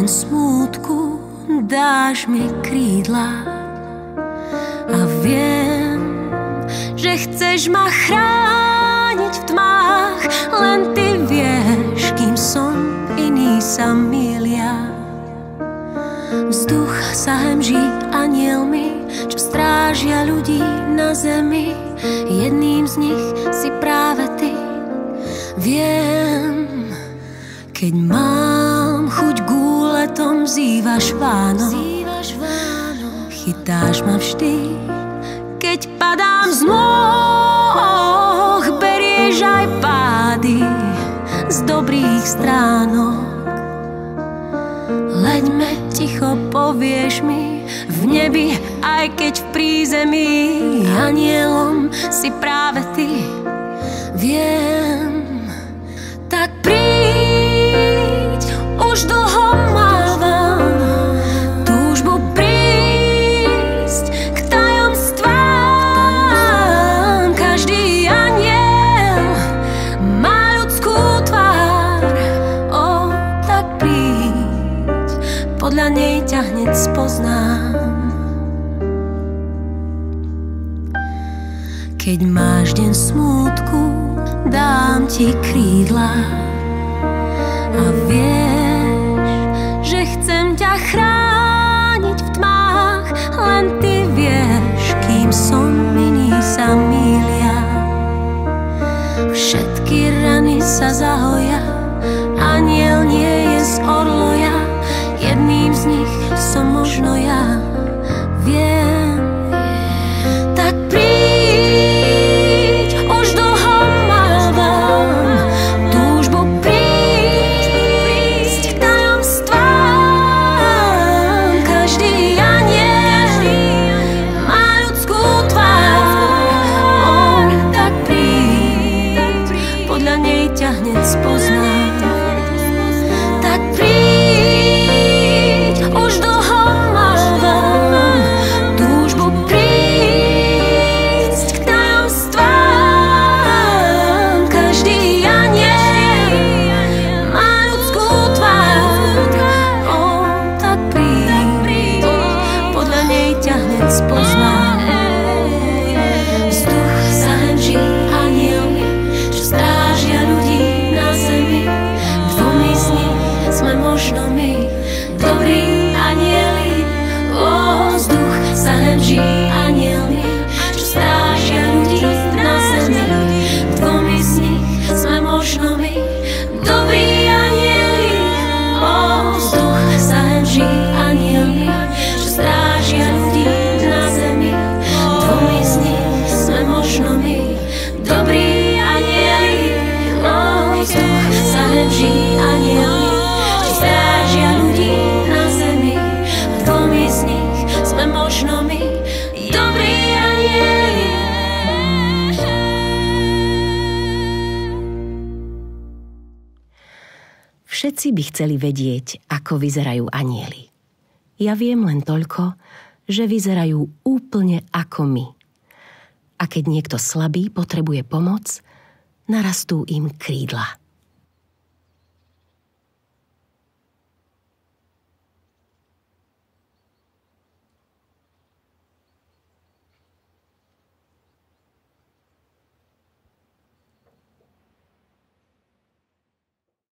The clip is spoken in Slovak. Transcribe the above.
smútku dáš mi krídla a viem, že chceš ma chrániť v tmách, len ty vieš, kým som, iní sa mýlia. Vzduch sa hemží anielmi, čo strážia ľudí na zemi, jedným z nich si práve ty. Viem, keď mám chuť gúletom, zývaš Vánok, chytáš ma vždy, keď padám z nôh, berieš aj pády z dobrých stránok. Leďme ticho, povieš mi, v nebi, aj keď v prízemí, anielom si práve ty. Viem, tak príď, už dlho mávam túžbu prísť k tajomstvám. Každý aniel má ľudskú tvár, tak príď, podľa nej ťa hneď spoznám. Keď máš deň smútku, dám ti krídla a vieš, že chcem ťa chrániť v tmách, len ty vieš, kým som, iní sa mýlia. Všetky rany sa zahoja, aniel nie je z orloja, jedným z nich som možno ja. Viem, tak príď, už dlho mávam túžbu prísť k tajomstvám. Každý aniel má ľudskú tvár, tak príď, podľa nej ťa hneď spoznám. Tak príď, už dlho mávam túžbu prísť k tajomstvám. Každý aniel má ľudskú tvár, tak príď, podľa nej ťa hneď spoznám. Vzduch sa hemží anielmi, čo strážia ľudí na zemi, dvomi z nich sme možno my, dobrí anieli. Vzduch sa hemží anielmi, čo strážia ľudí na zemi, dvomi z nich sme možno my, dobrí anieli. Vzduch sa hemží anielmi, čo strážia ľudí na zemi, dvomi z nich sme možno my, dobrí anieli. Vzduch sa hemží anielmi, čo strážia ľudí na zemi, dvomi z nich sme možno my, dobrí anieli. Všetci by chceli vedieť, ako vyzerajú anjeli. Ja viem len toľko, že vyzerajú úplne ako my. A keď niekto slabý potrebuje pomoc, narastú im krídla.